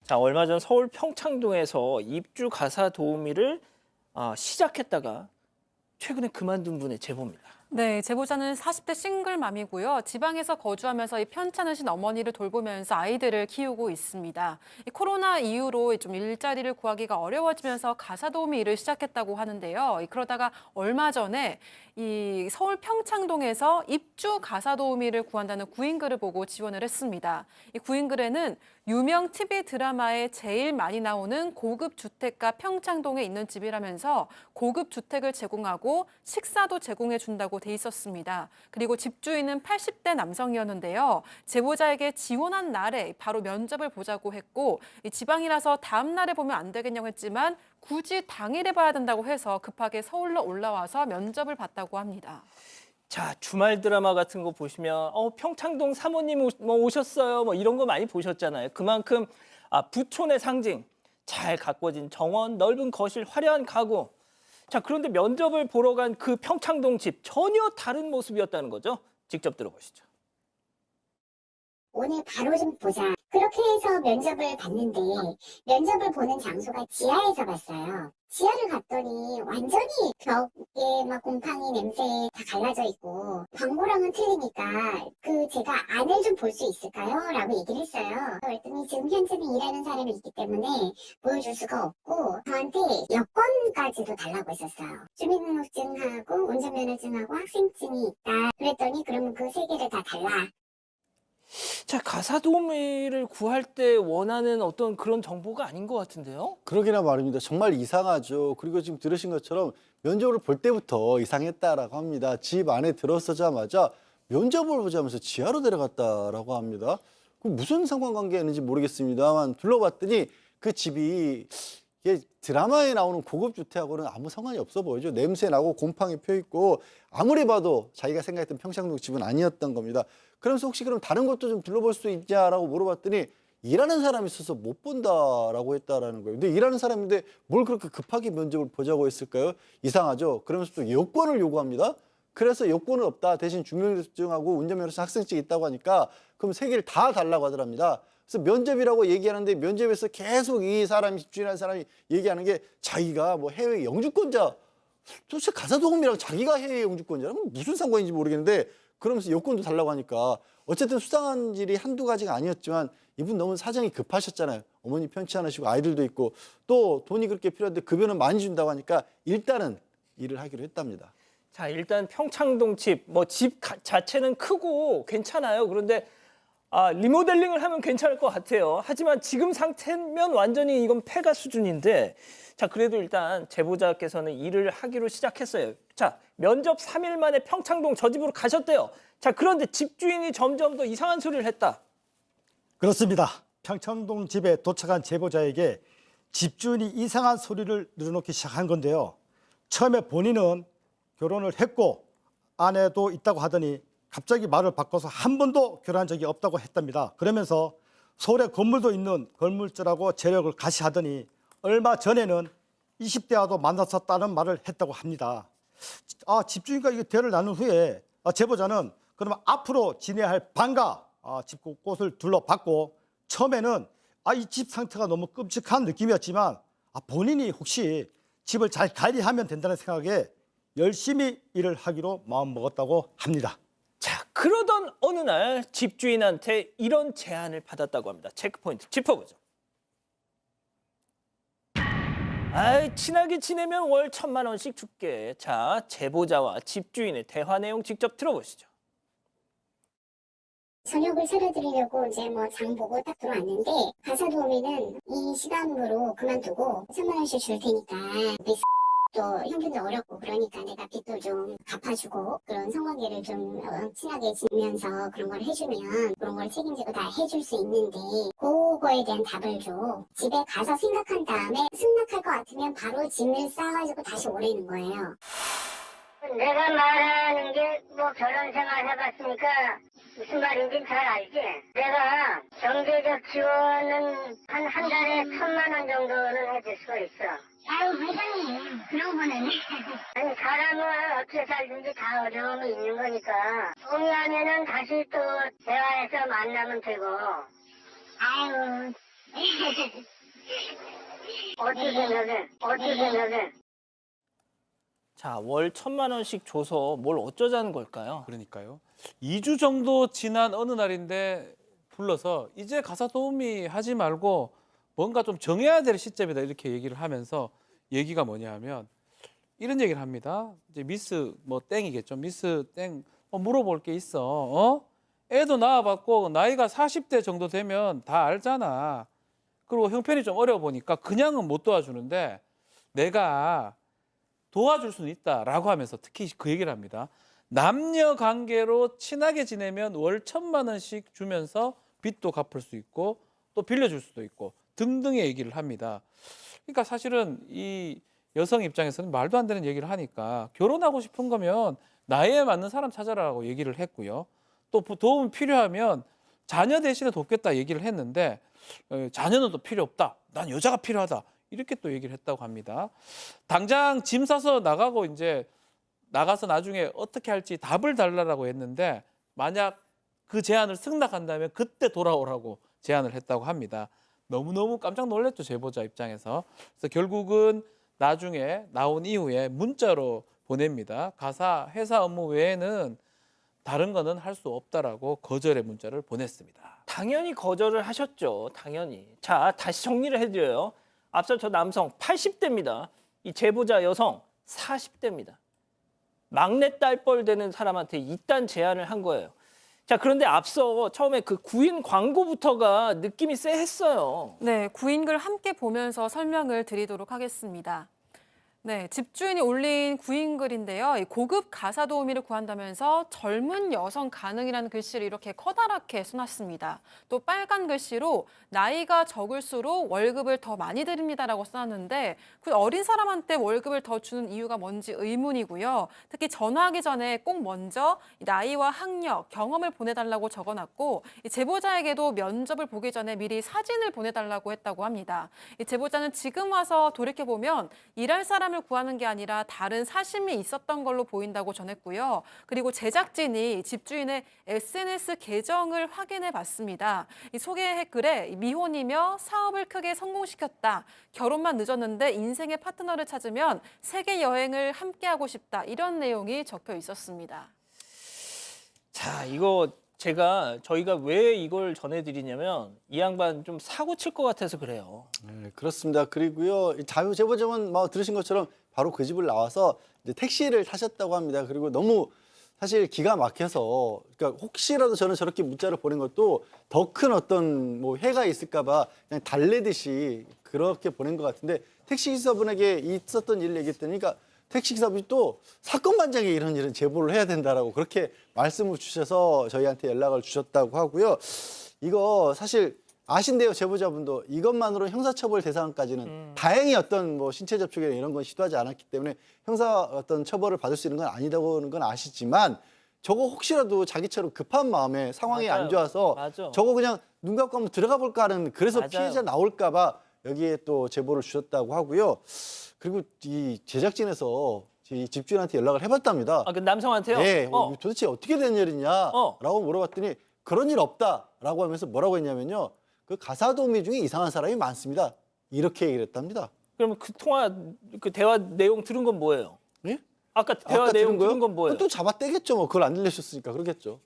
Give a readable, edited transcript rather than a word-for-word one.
자, 얼마 전 서울 평창동에서 입주 가사 도우미를 시작했다가 최근에 그만둔 분의 제보입니다. 네, 제보자는 40대 싱글맘이고요. 지방에서 거주하면서 이 편찮으신 어머니를 돌보면서 아이들을 키우고 있습니다. 이 코로나 이후로 좀 일자리를 구하기가 어려워지면서 가사 도우미 일을 시작했다고 하는데요. 그러다가 얼마 전에 이 서울 평창동에서 입주 가사 도우미를 구한다는 구인글을 보고 지원을 했습니다. 이 구인글에는 유명 TV 드라마에 제일 많이 나오는 고급 주택가 평창동에 있는 집이라면서 고급 주택을 제공하고 식사도 제공해 준다고 돼 있었습니다. 그리고 집주인은 80대 남성이었는데요. 제보자에게 지원한 날에 바로 면접을 보자고 했고 이 지방이라서 다음 날에 보면 안 되겠냐고 했지만 굳이 당일에 봐야 된다고 해서 급하게 서울로 올라와서 면접을 봤다고 합니다. 자, 주말 드라마 같은 거 보시면 평창동 사모님 오셨어요. 뭐 이런 거 많이 보셨잖아요. 그만큼 부촌의 상징, 잘 가꿔진 정원, 넓은 거실, 화려한 가구. 자, 그런데 면접을 보러 간 그 평창동 집 전혀 다른 모습이었다는 거죠. 직접 들어보시죠. 오늘 바로 좀 보자. 그렇게 해서 면접을 봤는데 면접을 보는 장소가 지하에서 봤어요. 지하를 갔더니 완전히 벽에 막 곰팡이 냄새 다 갈라져 있고 광고랑은 틀리니까 제가 안을 좀 볼 수 있을까요? 라고 얘기를 했어요. 그랬더니 지금 현재는 일하는 사람이 있기 때문에 보여줄 수가 없고 저한테 여권까지도 달라고 했었어요. 주민등록증하고 운전면허증하고 학생증이 있다. 그랬더니 그러면 그 세 개를 다 달라. 자, 가사 도우미를 구할 때 원하는 어떤 그런 정보가 아닌 것 같은데요. 그러기나 말입니다. 정말 이상하죠. 그리고 지금 들으신 것처럼 면접을 볼 때부터 이상했다라고 합니다. 집 안에 들어서자마자 면접을 보자면서 지하로 데려갔다라고 합니다. 그 무슨 상관관계가 있는지 모르겠습니다만 둘러봤더니 그 집이 이게 드라마에 나오는 고급 주택하고는 아무 상관이 없어 보이죠. 냄새 나고 곰팡이 펴 있고 아무리 봐도 자기가 생각했던 평창동 집은 아니었던 겁니다. 그러면서 혹시 그럼 다른 것도 좀 둘러볼 수 있냐라고 물어봤더니 일하는 사람이 있어서 못 본다라고 했다라는 거예요. 근데 일하는 사람인데 뭘 그렇게 급하게 면접을 보자고 했을까요? 이상하죠. 그러면서 또 여권을 요구합니다. 그래서 여권은 없다. 대신 주민등록증하고 운전면허증 학생증이 있다고 하니까 그럼 세 개를 다 달라고 하더랍니다. 그래서 면접이라고 얘기하는데 면접에서 계속 이 사람이 집주인한 사람이 얘기하는 게 자기가 뭐 해외 영주권자 도대체 가사 도우미랑 자기가 해외 영주권자라면 무슨 상관인지 모르겠는데 그러면서 여권도 달라고 하니까 어쨌든 수상한 일이 한두 가지가 아니었지만 이분 너무 사정이 급하셨잖아요. 어머니 편치 않으시고 아이들도 있고 또 돈이 그렇게 필요한데 급여는 많이 준다고 하니까 일단은 일을 하기로 했답니다. 자, 일단 평창동 집, 집 자체는 크고 괜찮아요. 그런데 리모델링을 하면 괜찮을 것 같아요. 하지만 지금 상태면 완전히 이건 폐가 수준인데, 자, 그래도 일단 제보자께서는 일을 하기로 시작했어요. 자, 면접 3일 만에 평창동 저 집으로 가셨대요. 자, 그런데 집주인이 점점 더 이상한 소리를 했다. 그렇습니다. 평창동 집에 도착한 제보자에게 집주인이 이상한 소리를 늘어놓기 시작한 건데요. 처음에 본인은 결혼을 했고 아내도 있다고 하더니 갑자기 말을 바꿔서 한 번도 결혼한 적이 없다고 했답니다. 그러면서 서울에 건물도 있는 건물주라고 재력을 가시하더니 얼마 전에는 20대와도 만났었다는 말을 했다고 합니다. 집주인과 이게 대화를 나눈 후에 제보자는 그러면 앞으로 지내야 할 방과 집 곳곳을 둘러봤고 처음에는 이 집 상태가 너무 끔찍한 느낌이었지만 본인이 혹시 집을 잘 관리하면 된다는 생각에 열심히 일을 하기로 마음먹었다고 합니다. 자, 그러던 어느 날 집주인한테 이런 제안을 받았다고 합니다. 체크포인트 짚어보죠. 친하게 지내면 월 1,000만 원씩 줄게. 자, 제보자와 집주인의 대화 내용 직접 들어보시죠. 저녁을 차려드리려고 이제 장 보고 딱 들어왔는데 가사 도우미는 이 시간으로 그만두고 1,000만 원씩 줄 테니까 또 형편도 어렵고 그러니까 내가 빚도 좀 갚아주고 그런 성관계를 좀 친하게 지내면서 그런 걸 해주면 그런 걸 책임지고 다 해줄 수 있는데 그거에 대한 답을 줘. 집에 가서 생각한 다음에 승낙할 것 같으면 바로 짐을 싸가지고 다시 오라는 거예요. 내가 말하는 게 결혼 생활 해봤으니까 무슨 말인지 잘 알지? 내가 경제적 지원은 한 달에 1,000만 원 정도는 해줄 수가 있어. 아유 회장님 그런 거는 아니 사람은 어떻게 살든지 다 어려움이 있는 거니까 동의하면은 다시 또 대화해서 만나면 되고. 아유 어떻게 생각해? 자, 월 1,000만 원씩 줘서 뭘 어쩌자는 걸까요? 그러니까요. 2주 정도 지난 어느 날인데 불러서 이제 가사 도우미 하지 말고 뭔가 좀 정해야 될 시점이다 이렇게 얘기를 하면서 얘기가 뭐냐 하면 이런 얘기를 합니다. 이제 미스 뭐 땡이겠죠. 미스 땡 물어볼 게 있어. 애도 낳아봤고 나이가 40대 정도 되면 다 알잖아. 그리고 형편이 좀 어려워 보니까 그냥은 못 도와주는데 내가 도와줄 수는 있다라고 하면서 특히 그 얘기를 합니다. 남녀 관계로 친하게 지내면 월 1,000만 원씩 주면서 빚도 갚을 수 있고 또 빌려줄 수도 있고 등등의 얘기를 합니다. 그러니까 사실은 이 여성 입장에서는 말도 안 되는 얘기를 하니까 결혼하고 싶은 거면 나이에 맞는 사람 찾아라고 얘기를 했고요. 또 도움 필요하면 자녀 대신에 돕겠다 얘기를 했는데 자녀는 또 필요 없다. 난 여자가 필요하다. 이렇게 또 얘기를 했다고 합니다. 당장 짐 싸서 나가고 이제 나가서 나중에 어떻게 할지 답을 달라고 했는데 만약 그 제안을 승낙한다면 그때 돌아오라고 제안을 했다고 합니다. 너무너무 깜짝 놀랐죠, 제보자 입장에서. 그래서 결국은 나중에 나온 이후에 문자로 보냅니다. 가사 회사 업무 외에는 다른 거는 할 수 없다라고 거절의 문자를 보냈습니다. 당연히 거절을 하셨죠. 당연히. 자, 다시 정리를 해드려요. 앞서 저 남성 80대입니다. 이 제보자 여성 40대입니다. 막내딸뻘 되는 사람한테 이딴 제안을 한 거예요. 자, 그런데 앞서 처음에 그 구인 광고부터가 느낌이 쎄했어요. 네, 구인글 함께 보면서 설명을 드리도록 하겠습니다. 네, 집주인이 올린 구인글인데요. 이 고급 가사 도우미를 구한다면서 젊은 여성 가능이라는 글씨를 이렇게 커다랗게 써놨습니다. 또 빨간 글씨로 나이가 적을수록 월급을 더 많이 드립니다라고 써놨는데 그 어린 사람한테 월급을 더 주는 이유가 뭔지 의문이고요. 특히 전화하기 전에 꼭 먼저 나이와 학력, 경험을 보내달라고 적어놨고 이 제보자에게도 면접을 보기 전에 미리 사진을 보내달라고 했다고 합니다. 이 제보자는 지금 와서 돌이켜보면 일할 사람을 구하는 게 아니라 다른 사심이 있었던 걸로 보인다고 전했고요. 그리고 제작진이 집주인의 SNS 계정을 확인해 봤습니다. 이 소개 글에 미혼이며 사업을 크게 성공시켰다. 결혼만 늦었는데 인생의 파트너를 찾으면 세계 여행을 함께하고 싶다. 이런 내용이 적혀 있었습니다. 자, 이거 저희가 왜 이걸 전해드리냐면 이 양반 좀 사고 칠 것 같아서 그래요. 네, 그렇습니다. 그리고요, 이 자유 제보자분 들으신 것처럼 바로 그 집을 나와서 이제 택시를 타셨다고 합니다. 그리고 너무 사실 기가 막혀서, 그러니까 혹시라도 저는 저렇게 문자를 보낸 것도 더 큰 어떤 뭐 해가 있을까봐 그냥 달래듯이 그렇게 보낸 것 같은데 택시기사분에게 있었던 일을 얘기했더니, 그러니까 택시기사분이 또 사건 반장에 이런 제보를 해야 된다라고 그렇게 말씀을 주셔서 저희한테 연락을 주셨다고 하고요. 이거 사실 아신대요, 제보자분도. 이것만으로 형사처벌 대상까지는 다행히 어떤 뭐 신체 접촉이나 이런 건 시도하지 않았기 때문에 형사 어떤 처벌을 받을 수 있는 건 아니다고 하는 건 아시지만 저거 혹시라도 자기처럼 급한 마음에 상황이 맞아요. 안 좋아서 맞아. 저거 그냥 눈 감고 한번 들어가 볼까 하는, 그래서 맞아요. 피해자 나올까 봐 여기에 또 제보를 주셨다고 하고요. 그리고 이 제작진에서 이 집주인한테 연락을 해봤답니다. 아, 그 남성한테요? 네, 도대체 어떻게 된 일이냐라고 물어봤더니 그런 일 없다라고 하면서 뭐라고 했냐면요. 그 가사 도우미 중에 이상한 사람이 많습니다. 이렇게 얘기를 했답니다. 그러면 그 대화 내용 들은 건 뭐예요? 예? 아까 대화 내용 들은 건 뭐예요? 또 잡아떼겠죠. 뭐 그걸 안 들려줬으니까 그러겠죠.